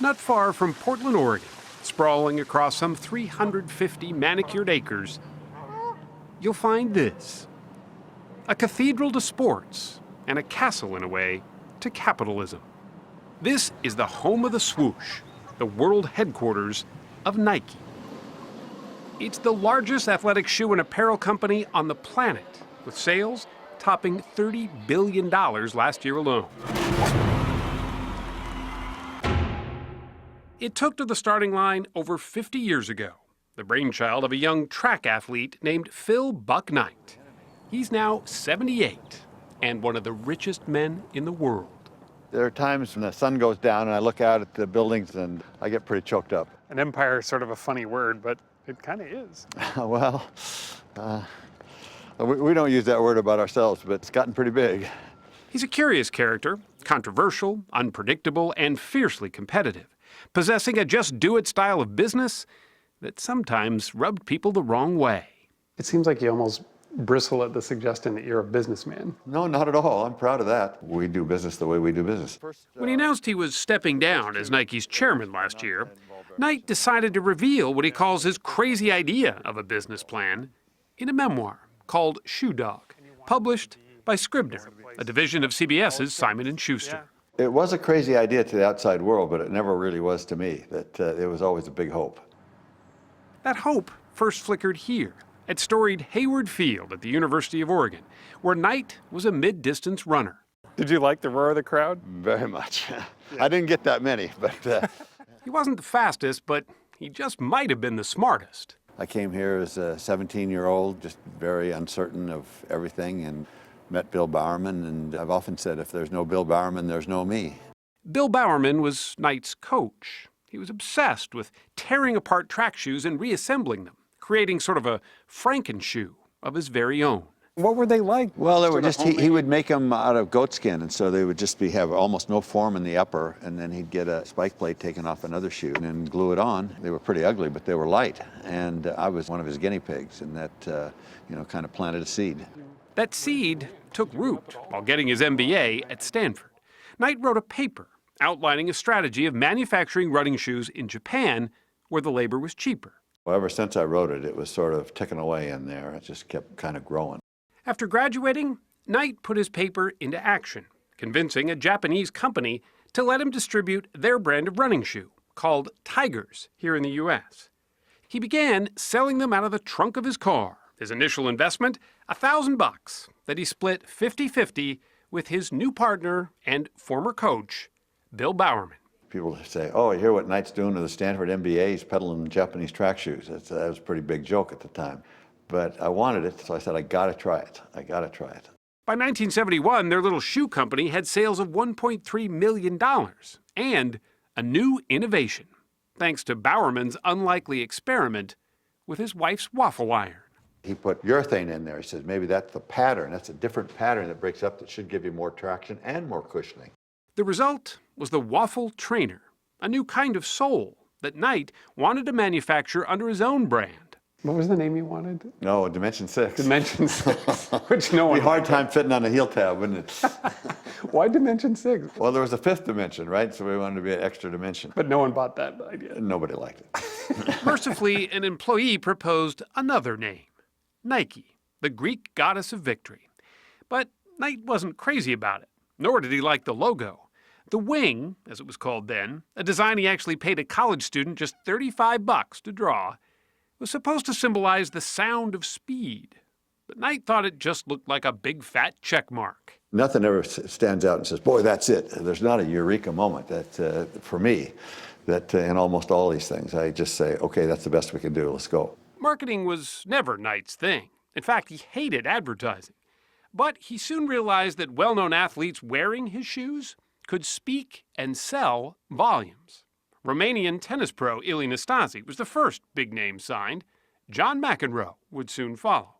Not far from Portland, Oregon, sprawling across some 350 manicured acres, you'll find this. A cathedral to sports, and a castle, in a way, to capitalism. This is the home of the swoosh, the world headquarters of Nike. It's the largest athletic shoe and apparel company on the planet, with sales topping $30 billion last year alone. It took to the starting line over 50 years ago, the brainchild of a young track athlete named Phil "Buck" Knight. He's now 78 and one of the richest men in the world. There are times when the sun goes down and I look out at the buildings and I get pretty choked up. An empire is sort of a funny word, but it kind of is. Well, we don't use that word about ourselves, but it's gotten pretty big. He's a curious character, controversial, unpredictable, and fiercely competitive, possessing a just-do-it style of business that sometimes rubbed people the wrong way. It seems like you almost bristle at the suggestion that you're a businessman. No, not at all. I'm proud of that. We do business the way we do business. When he announced he was stepping down as Nike's chairman last year, Knight decided to reveal what he calls his crazy idea of a business plan in a memoir called Shoe Dog, published by Scribner, a division of CBS's Simon & Schuster. It was a crazy idea to the outside world, but it never really was to me. That it was always a big hope. That hope first flickered here at storied Hayward Field at the University of Oregon, where Knight was a mid-distance runner. Did you like the roar of the crowd? Very much. I didn't get that many, but... He wasn't the fastest, but he just might have been the smartest. I came here as a 17-year-old, just very uncertain of everything, and met Bill Bowerman, and I've often said, if there's no Bill Bowerman, there's no me. Bill Bowerman was Knight's coach. He was obsessed with tearing apart track shoes and reassembling them, creating sort of a Frankenshoe of his very own. What were they like? Well, they were just, he would make them out of goat skin, and so they would just have almost no form in the upper, and then he'd get a spike plate taken off another shoe and then glue it on. They were pretty ugly, but they were light, and I was one of his guinea pigs, and that, kind of planted a seed. That seed took root while getting his MBA at Stanford. Knight wrote a paper outlining a strategy of manufacturing running shoes in Japan, where the labor was cheaper. Well, ever since I wrote it, it was sort of ticking away in there. It just kept kind of growing. After graduating, Knight put his paper into action, convincing a Japanese company to let him distribute their brand of running shoe, called Tigers, here in the U.S. He began selling them out of the trunk of his car. His initial investment, $1,000, that he split 50-50 with his new partner and former coach, Bill Bowerman. People say, oh, you hear what Knight's doing to the Stanford MBA? He's peddling Japanese track shoes. That was a pretty big joke at the time. But I wanted it, so I said, I gotta try it. I gotta try it. By 1971, their little shoe company had sales of $1.3 million and a new innovation, thanks to Bowerman's unlikely experiment with his wife's waffle iron. He put urethane in there. He says, maybe that's the pattern. That's a different pattern that breaks up that should give you more traction and more cushioning. The result was the Waffle Trainer, a new kind of sole that Knight wanted to manufacture under his own brand. What was the name you wanted? No, Dimension 6. Dimension 6, which no one... It'd be a hard time fitting on a heel tab, wouldn't it? Why Dimension 6? Well, there was a fifth dimension, right? So we wanted to be an extra dimension. But no one bought that idea. Nobody liked it. Mercifully, an employee proposed another name, Nike, the Greek goddess of victory. But Knight wasn't crazy about it, nor did he like the logo. The wing, as it was called then, a design he actually paid a college student just $35 to draw, was supposed to symbolize the sound of speed. But Knight thought it just looked like a big fat check mark. Nothing ever stands out and says, boy, that's it. There's not a eureka moment that, for me, that in almost all these things, I just say, okay, that's the best we can do, let's go. Marketing was never Knight's thing. In fact, he hated advertising. But he soon realized that well-known athletes wearing his shoes could speak and sell volumes. Romanian tennis pro Ilie Nastase was the first big name signed. John McEnroe would soon follow.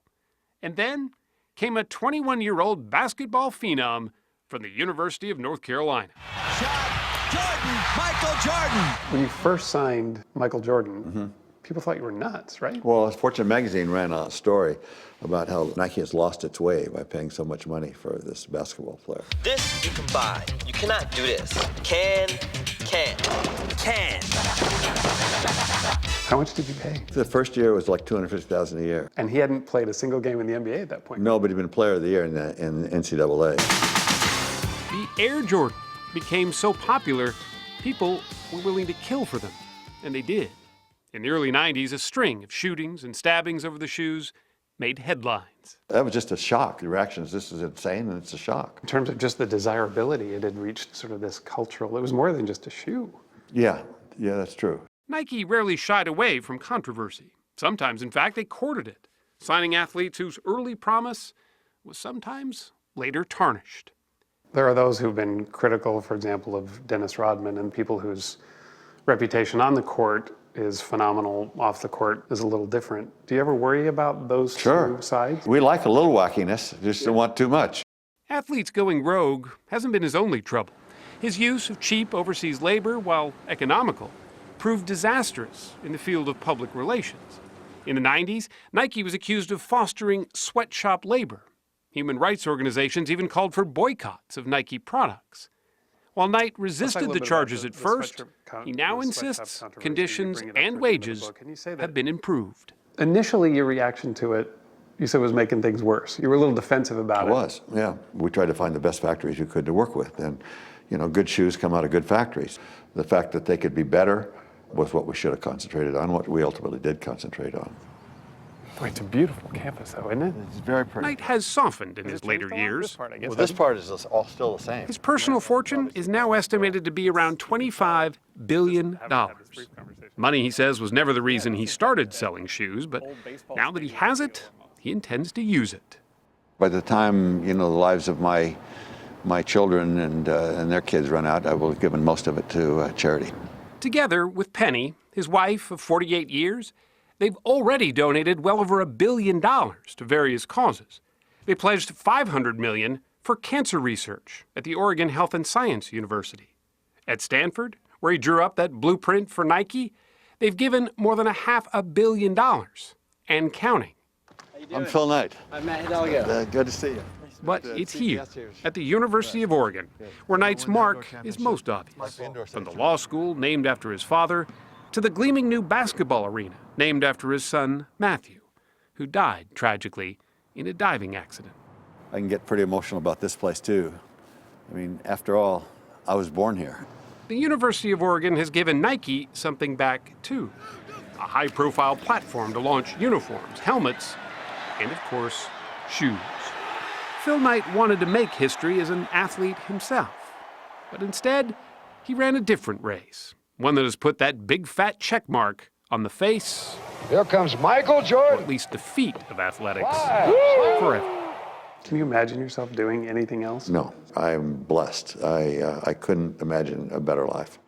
And then came a 21-year-old basketball phenom from the University of North Carolina. Shot, Jordan, Michael Jordan. When you first signed Michael Jordan, people thought you were nuts, right? Well, Fortune magazine ran a story about how Nike has lost its way by paying so much money for this basketball player. This you can buy. You cannot do this. Can. How much did you pay? The first year was like $250,000 a year. And he hadn't played a single game in the NBA at that point. No, but he'd been Player of the Year in the NCAA. The Air Jordan became so popular, people were willing to kill for them, and they did. In the early 90s, a string of shootings and stabbings over the shoes made headlines. That was just a shock. The reaction is, this is insane, and it's a shock. In terms of just the desirability, it had reached sort of this cultural, it was more than just a shoe. Yeah, that's true. Nike rarely shied away from controversy. Sometimes, in fact, they courted it, signing athletes whose early promise was sometimes later tarnished. There are those who've been critical, for example, of Dennis Rodman, and people whose reputation on the court is phenomenal, off the court is a little different. Do you ever worry about those two sides? We like a little wackiness, just don't want too much. Athletes going rogue hasn't been his only trouble. His use of cheap overseas labor, while economical, proved disastrous in the field of public relations. In the 90s, Nike was accused of fostering sweatshop labor. Human rights organizations even called for boycotts of Nike products. While Knight resisted the charges at first, he now insists conditions and wages have been improved. Initially, your reaction to it, you said, was making things worse. You were a little defensive about it. It was, yeah. We tried to find the best factories you could to work with. And, good shoes come out of good factories. The fact that they could be better was what we should have concentrated on, what we ultimately did concentrate on. Boy, it's a beautiful campus, though, isn't it? It's very pretty. Knight has softened in his later years. Well, this part is all still the same. His personal fortune is now estimated to be around $25 billion. Money, he says, was never the reason he started selling shoes, but now that he has it, he intends to use it. By the time, the lives of my children and their kids run out, I will have given most of it to charity. Together with Penny, his wife of 48 years, they've already donated well over $1 billion to various causes. They pledged $500 million for cancer research at the Oregon Health and Science University. At Stanford, where he drew up that blueprint for Nike, they've given more than $500 million and counting. I'm Phil Knight. I'm Matt Hidalgo. Good to see you. But it's here, at the University of Oregon, where Knight's mark is most obvious. From the law school, named after his father, to the gleaming new basketball arena, named after his son, Matthew, who died tragically in a diving accident. I can get pretty emotional about this place, too. After all, I was born here. The University of Oregon has given Nike something back, too. A high-profile platform to launch uniforms, helmets, and, of course, shoes. Phil Knight wanted to make history as an athlete himself. But instead, he ran a different race. One that has put that big fat check mark on the face. Here comes Michael Jordan. Or at least the feet of athletics forever. Can you imagine yourself doing anything else? No, I'm blessed. I couldn't imagine a better life.